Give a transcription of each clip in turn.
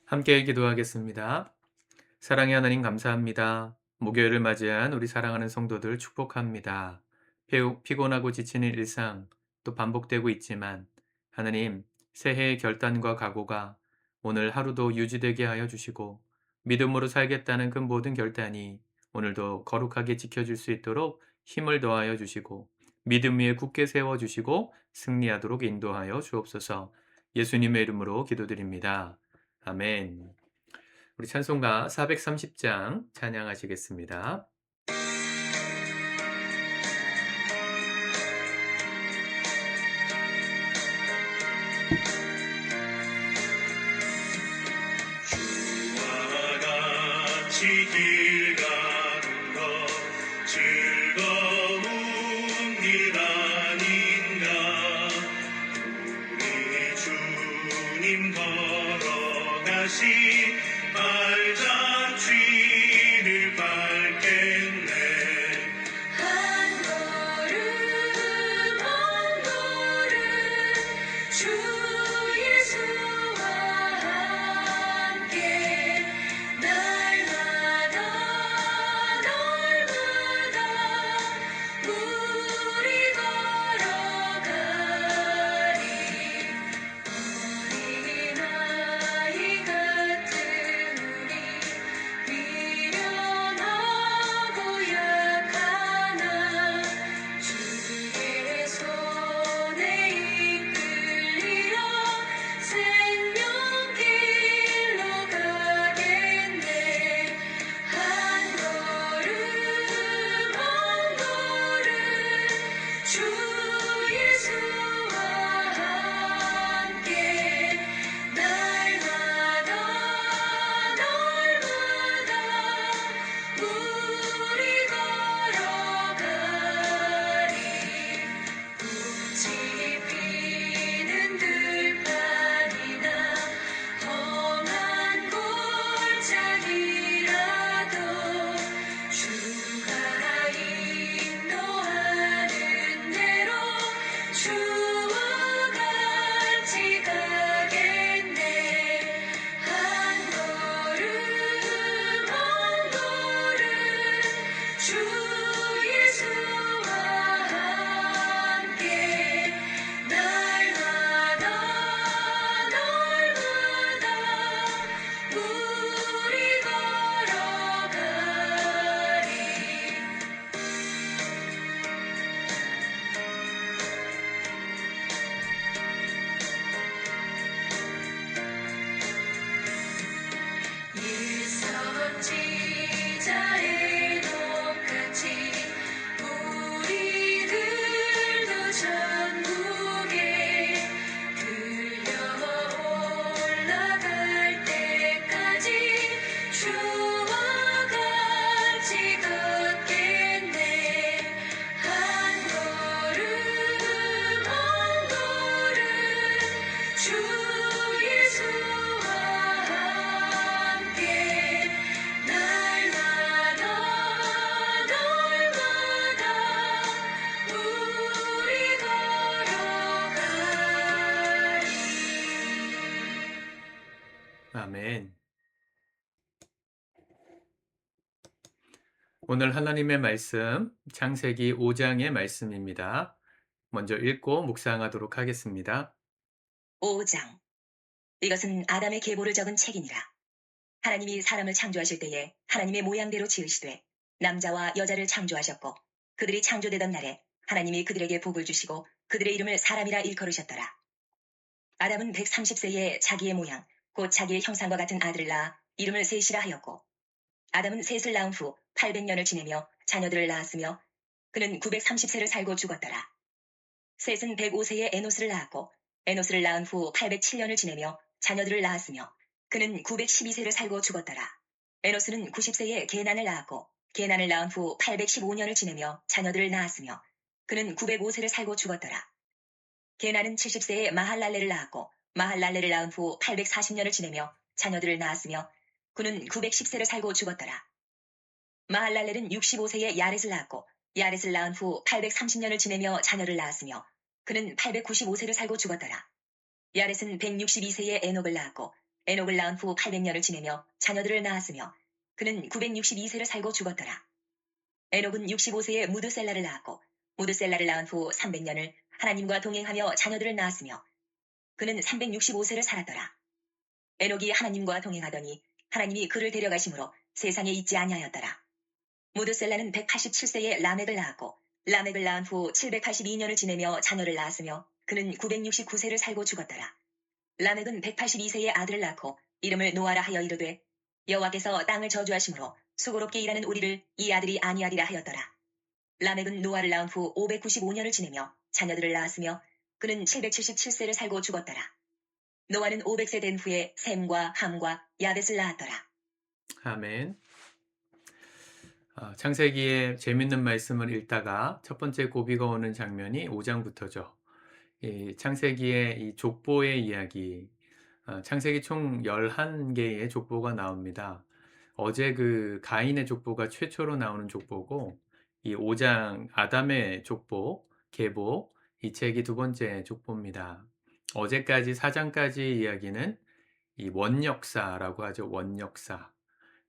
함께 기도하겠습니다. 사랑의 하나님 감사합니다. 목요일을 맞이한 우리 사랑하는 성도들 축복합니다. 피곤하고 지치는 일상 또 반복되고 있지만 하나님 새해의 결단과 각오가 오늘 하루도 유지되게 하여 주시고 믿음으로 살겠다는 그 모든 결단이 오늘도 거룩하게 지켜질 수 있도록 힘을 더하여 주시고 믿음 위에 굳게 세워 주시고 승리하도록 인도하여 주옵소서. 예수님의 이름으로 기도드립니다. 아멘. 우리 찬송가 430장 찬양하시겠습니다. 주와 같이 길 가는 것 즐거운 일 아닌가. 우리 주님 걸어가신 발자취를 밟겠네. 한 걸음 한 걸음 주 예수와 함께 날마다 날마다 우리 걸어가리. 어린아이 같은 우리 미련하고 약하나 주의 손에 이끌리어 생명길로 가겠네. 한 걸음 한 걸음 주 예수와 함께 날마다 날마다 우리 걸어가리. 꽃이 피는 들판이나 험한 골짜기라도 주가 인도하는 대로 주와 같이 가겠네. 한 걸음 한 걸음 주 예수와 함께 날마다 날마다 우리 걸어가리. 일선지자의 똑같이 우리들도 천국에 들려 올라갈 때까지 주와 같이 걷겠네. 한 걸음 한 걸음 주 예수와 함께 날마다 날마다 우리 걸어가리. 아멘. 오늘 하나님의 말씀 창세기 5장의 말씀입니다. 먼저 읽고 묵상하도록 하겠습니다. 5장. 이것은 아담의 계보를 적은 책이니라. 하나님이 사람을 창조하실 때에 하나님의 모양대로 지으시되 남자와 여자를 창조하셨고 그들이 창조되던 날에 하나님이 그들에게 복을 주시고 그들의 이름을 사람이라 일컬으셨더라. 아담은 130세에 자기의 모양 곧 자기의 형상과 같은 아들을 낳아 이름을 셋이라 하였고 아담은 셋을 낳은 후 800년을 지내며 자녀들을 낳았으며 그는 930세를 살고 죽었더라. 셋은 105세에 에노스를 낳았고 에노스를 낳은 후 807년을 지내며 자녀들을 낳았으며 그는 912세를 살고 죽었더라. 에노스는 90세에 게난을 낳았고 게난을 낳은 후 815년을 지내며 자녀들을 낳았으며 그는 905세를 살고 죽었더라. 게난은 70세에 마할랄레를 낳았고 마할랄레를 낳은 후 840년을 지내며 자녀들을 낳았으며 그는 910세를 살고 죽었더라. 마할랄렐은 65세에 야렛을 낳았고 야렛을 낳은 후 830년을 지내며 자녀를 낳았으며 그는 895세를 살고 죽었더라. 야렛은 162세에 에녹을 낳았고 에녹을 낳은 후 800년을 지내며 자녀들을 낳았으며 그는 962세를 살고 죽었더라. 에녹은 65세에 무드셀라를 낳았고 무드셀라를 낳은 후 300년을 하나님과 동행하며 자녀들을 낳았으며 그는 365세를 살았더라. 에녹이 하나님과 동행하더니 하나님이 그를 데려가심으로 세상에 있지 아니하였더라. 무드셀라는 187세에 라멕을 낳았고 라멕을 낳은 후 782년을 지내며 자녀를 낳았으며 그는 969세를 살고 죽었더라. 라멕은 182세에 아들을 낳고 이름을 노아라 하여 이르되 여호와께서 땅을 저주하심으로 수고롭게 일하는 우리를 이 아들이 아니하리라 하였더라. 라멕은 노아를 낳은 후 595년을 지내며 자녀들을 낳았으며 그는 777세를 살고 죽었더라. 노아는 500세 된 후에 셈과 함과 야벳을 낳았더라. 아멘. 창세기의 재밌는 말씀을 읽다가 첫 번째 고비가 오는 장면이 5장부터죠. 이 창세기의 이 족보의 이야기, 창세기 총 11개의 족보가 나옵니다. 어제 그 가인의 족보가 최초로 나오는 족보고, 이 5장 아담의 족보, 계보, 이 책이 두 번째 족보입니다. 어제까지 4장까지 이야기는 이 원역사라고 하죠. 원역사.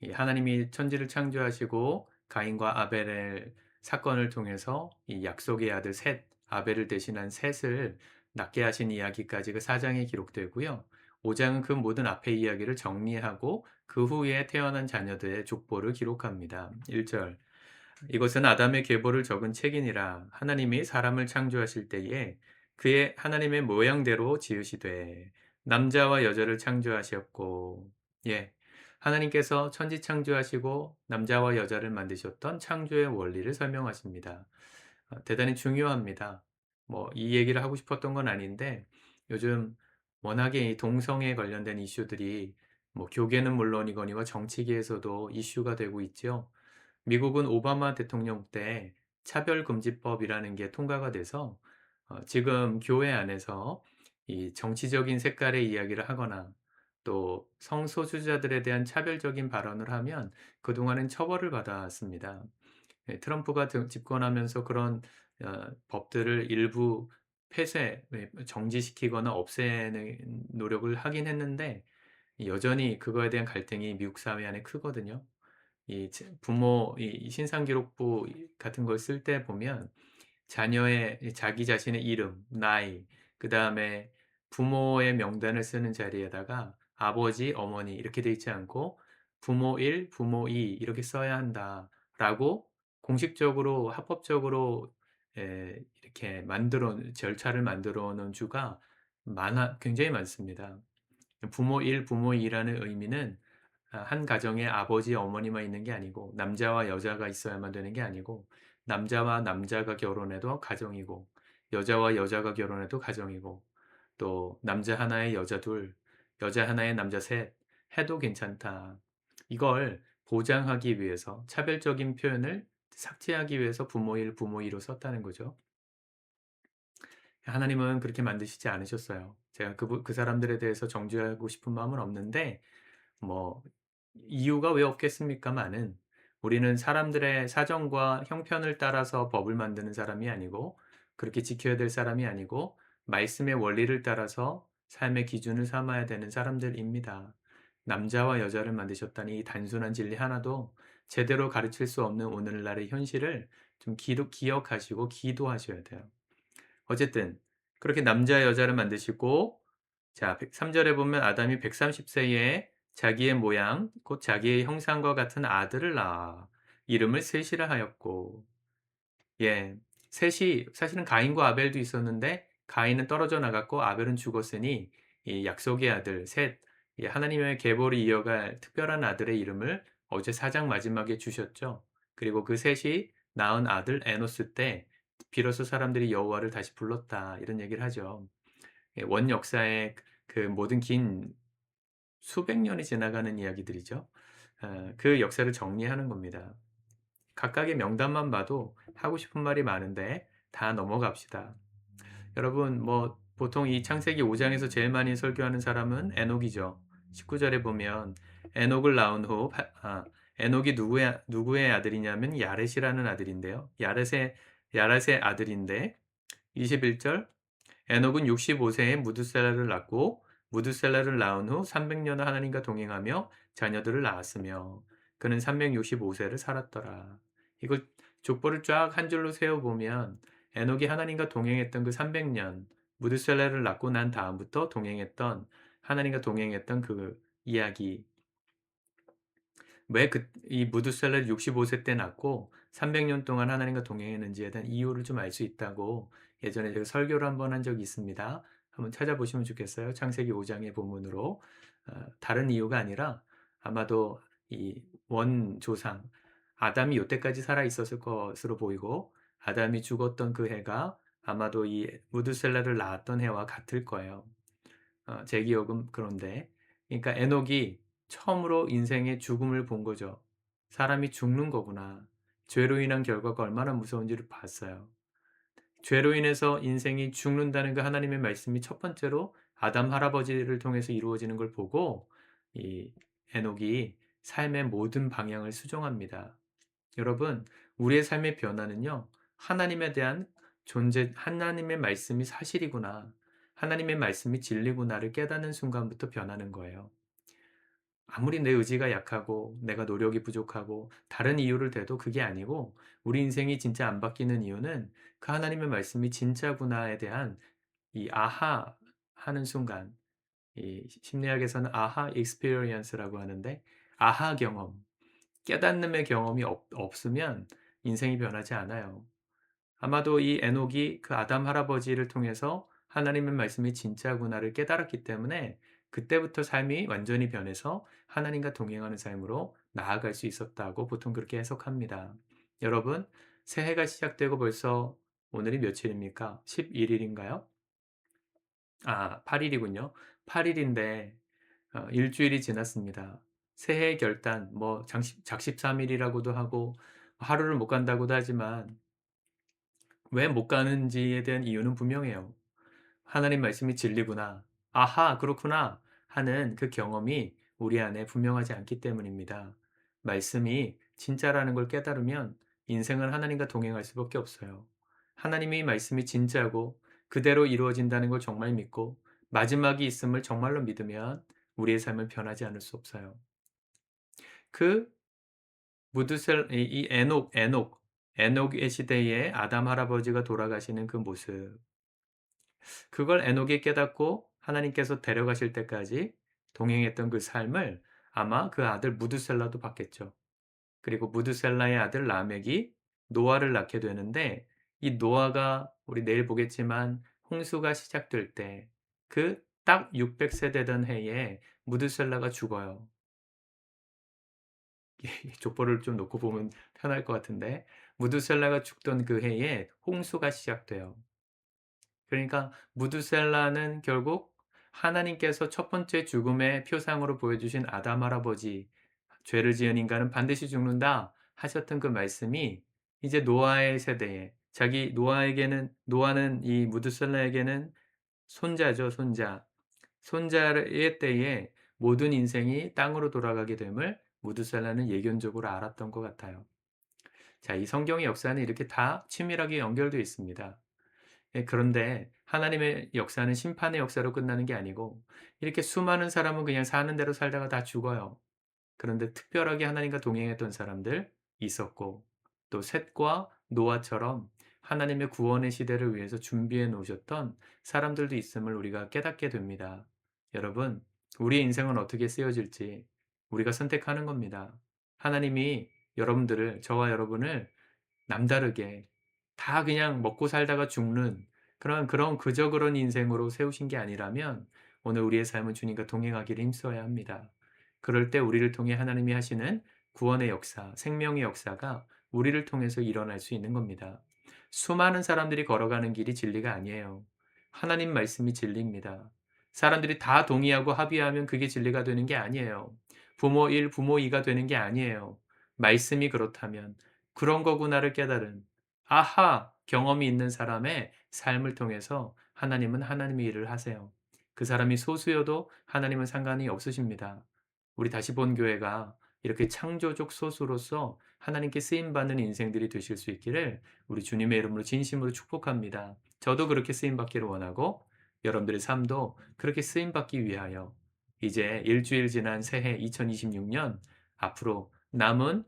이 하나님이 천지를 창조하시고 가인과 아벨의 사건을 통해서 이 약속의 아들 셋, 아벨을 대신한 셋을 낳게 하신 이야기까지 그 4장에 기록되고요. 5장은 그 모든 앞의 이야기를 정리하고 그 후에 태어난 자녀들의 족보를 기록합니다. 1절. 이것은 아담의 계보를 적은 책이니라. 하나님이 사람을 창조하실 때에 그의 하나님의 모양대로 지으시되 남자와 여자를 창조하셨고, 예, 하나님께서 천지 창조하시고 남자와 여자를 만드셨던 창조의 원리를 설명하십니다. 대단히 중요합니다. 뭐 이 얘기를 하고 싶었던 건 아닌데 요즘 워낙에 이 동성애에 관련된 이슈들이 뭐 교계는 물론이거니와 정치계에서도 이슈가 되고 있죠. 미국은 오바마 대통령 때 차별금지법이라는 게 통과가 돼서 지금 교회 안에서 이 정치적인 색깔의 이야기를 하거나 또 성소수자들에 대한 차별적인 발언을 하면 그동안은 처벌을 받았습니다. 예, 트럼프가 집권하면서 그런 법들을 일부 정지시키거나 없애는 노력을 하긴 했는데 여전히 그거에 대한 갈등이 미국 사회 안에 크거든요. 이 부모 이 신상기록부 같은 걸 쓸 때 보면 자녀의 자기 자신의 이름, 나이, 그다음에 부모의 명단을 쓰는 자리에다가 아버지, 어머니 이렇게 돼 있지 않고 부모 1, 부모 2 이렇게 써야 한다라고 공식적으로 합법적으로 이렇게 절차를 만들어 놓은 주가 굉장히 많습니다. 부모 1, 부모 2라는 의미는 한 가정에 아버지, 어머니만 있는 게 아니고 남자와 여자가 있어야만 되는 게 아니고 남자와 남자가 결혼해도 가정이고 여자와 여자가 결혼해도 가정이고 또 남자 하나에 여자 둘, 여자 하나에 남자 셋 해도 괜찮다. 이걸 보장하기 위해서 차별적인 표현을 삭제하기 위해서 부모 1, 부모 2로 썼다는 거죠. 하나님은 그렇게 만드시지 않으셨어요. 제가 그 사람들에 대해서 정죄하고 싶은 마음은 없는데 뭐 이유가 왜 없겠습니까마는 우리는 사람들의 사정과 형편을 따라서 법을 만드는 사람이 아니고 그렇게 지켜야 될 사람이 아니고 말씀의 원리를 따라서 삶의 기준을 삼아야 되는 사람들입니다. 남자와 여자를 만드셨다니 이 단순한 진리 하나도 제대로 가르칠 수 없는 오늘날의 현실을 좀 기억하시고 기도하셔야 돼요. 어쨌든 그렇게 남자 여자를 만드시고 자 3절에 보면 아담이 130세에 자기의 모양 곧 자기의 형상과 같은 아들을 낳아 이름을 셋이라 하였고 예 셋이 사실은 가인과 아벨도 있었는데 가인은 떨어져 나갔고 아벨은 죽었으니 이 약속의 아들 셋 하나님의 계보를 이어갈 특별한 아들의 이름을 어제 4장 마지막에 주셨죠. 그리고 그 셋이 낳은 아들 에노스 때 비로소 사람들이 여호와를 다시 불렀다 이런 얘기를 하죠. 예, 원 역사의 그 모든 긴 수백 년이 지나가는 이야기들이죠. 그 역사를 정리하는 겁니다. 각각의 명단만 봐도 하고 싶은 말이 많은데 다 넘어갑시다. 여러분 뭐 보통 이 창세기 5장에서 제일 많이 설교하는 사람은 에녹이죠. 19절에 보면 에녹을 낳은 후 에녹이 누구의 아들이냐면 야렛이라는 아들인데요. 야렛의 아들인데 21절 에녹은 65세에 무드셀라를 낳고 무드셀라를 낳은 후 300년을 하나님과 동행하며 자녀들을 낳았으며 그는 365세를 살았더라. 이걸 족보를 쫙 한 줄로 세어보면 에녹이 하나님과 동행했던 그 300년, 무드셀라를 낳고 난 다음부터 하나님과 동행했던 그 이야기, 왜 이 무드셀라를 65세 때 낳고 300년 동안 하나님과 동행했는지에 대한 이유를 좀 알 수 있다고 예전에 제가 설교를 한번 한 적이 있습니다. 한번 찾아보시면 좋겠어요. 창세기 5장의 본문으로. 다른 이유가 아니라 아마도 이 원조상 아담이 요때까지 살아 있었을 것으로 보이고 아담이 죽었던 그 해가 아마도 이 무드셀라를 낳았던 해와 같을 거예요. 제 기억은 그런데. 그러니까 에녹이 처음으로 인생의 죽음을 본 거죠. 사람이 죽는 거구나. 죄로 인한 결과가 얼마나 무서운지를 봤어요. 죄로 인해서 인생이 죽는다는 그 하나님의 말씀이 첫 번째로 아담 할아버지를 통해서 이루어지는 걸 보고 이 에녹이 삶의 모든 방향을 수정합니다. 여러분, 우리의 삶의 변화는요, 하나님에 대한 하나님의 말씀이 사실이구나. 하나님의 말씀이 진리구나를 깨닫는 순간부터 변하는 거예요. 아무리 내 의지가 약하고 내가 노력이 부족하고 다른 이유를 대도 그게 아니고 우리 인생이 진짜 안 바뀌는 이유는 그 하나님의 말씀이 진짜구나에 대한 이 아하 하는 순간, 이 심리학에서는 아하 익스피리언스라고 하는데 아하 경험, 깨닫는 경험이 없으면 인생이 변하지 않아요. 아마도 이 에녹이 그 아담 할아버지를 통해서 하나님의 말씀이 진짜구나를 깨달았기 때문에 그때부터 삶이 완전히 변해서 하나님과 동행하는 삶으로 나아갈 수 있었다고 보통 그렇게 해석합니다. 여러분, 새해가 시작되고 벌써 오늘이 며칠입니까? 11일인가요? 8일이군요. 8일인데 일주일이 지났습니다. 새해 결단, 뭐 작십삼일이라고도 하고 하루를 못 간다고도 하지만 왜 못 가는지에 대한 이유는 분명해요. 하나님 말씀이 진리구나. 아하, 그렇구나. 하는 그 경험이 우리 안에 분명하지 않기 때문입니다. 말씀이 진짜라는 걸 깨달으면 인생은 하나님과 동행할 수밖에 없어요. 하나님의 말씀이 진짜고 그대로 이루어진다는 걸 정말 믿고 마지막이 있음을 정말로 믿으면 우리의 삶은 변하지 않을 수 없어요. 그 이 에녹의 시대에 아담 할아버지가 돌아가시는 그 모습, 그걸 에녹이 깨닫고 하나님께서 데려가실 때까지 동행했던 그 삶을 아마 그 아들 무드셀라도 봤겠죠. 그리고 무드셀라의 아들 라멕이 노아를 낳게 되는데 이 노아가 우리 내일 보겠지만 홍수가 시작될 때 그 딱 600세 되던 해에 무드셀라가 죽어요. 족보를 좀 놓고 보면 편할 것 같은데 무드셀라가 죽던 그 해에 홍수가 시작돼요. 그러니까 무드셀라는 결국 하나님께서 첫 번째 죽음의 표상으로 보여주신 아담 할아버지, 죄를 지은 인간은 반드시 죽는다 하셨던 그 말씀이 이제 노아의 세대에 노아는 이 무드셀라에게는 손자죠, 손자. 손자의 때에 모든 인생이 땅으로 돌아가게 됨을 무드셀라는 예견적으로 알았던 것 같아요. 자, 이 성경의 역사는 이렇게 다 치밀하게 연결되어 있습니다. 그런데 하나님의 역사는 심판의 역사로 끝나는 게 아니고 이렇게 수많은 사람은 그냥 사는 대로 살다가 다 죽어요. 그런데 특별하게 하나님과 동행했던 사람들 있었고 또 셋과 노아처럼 하나님의 구원의 시대를 위해서 준비해 놓으셨던 사람들도 있음을 우리가 깨닫게 됩니다. 여러분, 우리의 인생은 어떻게 쓰여질지 우리가 선택하는 겁니다. 하나님이 저와 여러분을 남다르게 다 그냥 먹고 살다가 죽는 그런 그저 그런 인생으로 세우신 게 아니라면 오늘 우리의 삶은 주님과 동행하기를 힘써야 합니다. 그럴 때 우리를 통해 하나님이 하시는 구원의 역사, 생명의 역사가 우리를 통해서 일어날 수 있는 겁니다. 수많은 사람들이 걸어가는 길이 진리가 아니에요. 하나님 말씀이 진리입니다. 사람들이 다 동의하고 합의하면 그게 진리가 되는 게 아니에요. 부모 1, 부모 2가 되는 게 아니에요. 말씀이 그렇다면 그런 거구나를 깨달은 아하 경험이 있는 사람의 삶을 통해서 하나님은 하나님의 일을 하세요. 그 사람이 소수여도 하나님은 상관이 없으십니다. 우리 다시 본 교회가 이렇게 창조적 소수로서 하나님께 쓰임받는 인생들이 되실 수 있기를 우리 주님의 이름으로 진심으로 축복합니다. 저도 그렇게 쓰임받기를 원하고 여러분들의 삶도 그렇게 쓰임받기 위하여 이제 일주일 지난 새해 2026년 앞으로 남은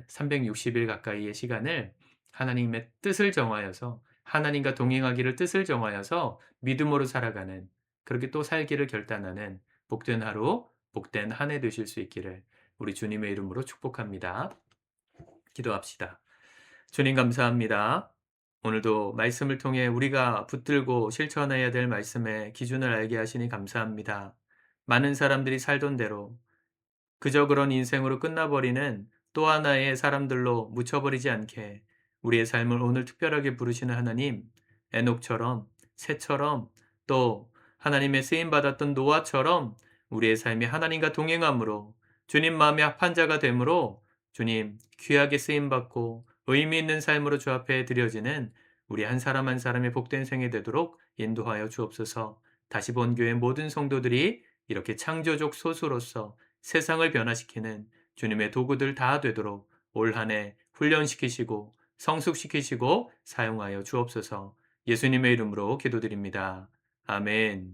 360일 가까이의 시간을 하나님의 뜻을 정하여서 하나님과 동행하기를 뜻을 정하여서 믿음으로 살아가는 그렇게 또 살기를 결단하는 복된 하루, 복된 한 해 되실 수 있기를 우리 주님의 이름으로 축복합니다. 기도합시다. 주님 감사합니다. 오늘도 말씀을 통해 우리가 붙들고 실천해야 될 말씀의 기준을 알게 하시니 감사합니다. 많은 사람들이 살던 대로 그저 그런 인생으로 끝나버리는 또 하나의 사람들로 묻혀버리지 않게 우리의 삶을 오늘 특별하게 부르시는 하나님, 에녹처럼, 셋처럼 또 하나님의 쓰임받았던 노아처럼 우리의 삶이 하나님과 동행함으로 주님 마음에 합한 자가 되므로 주님 귀하게 쓰임받고 의미 있는 삶으로 주 앞에 드려지는 우리 한 사람 한 사람의 복된 생이 되도록 인도하여 주옵소서. 다시 본 교회 모든 성도들이 이렇게 창조적 소수로서 세상을 변화시키는 주님의 도구들 다 되도록 올 한 해 훈련시키시고 성숙시키시고 사용하여 주옵소서. 예수님의 이름으로 기도드립니다. 아멘.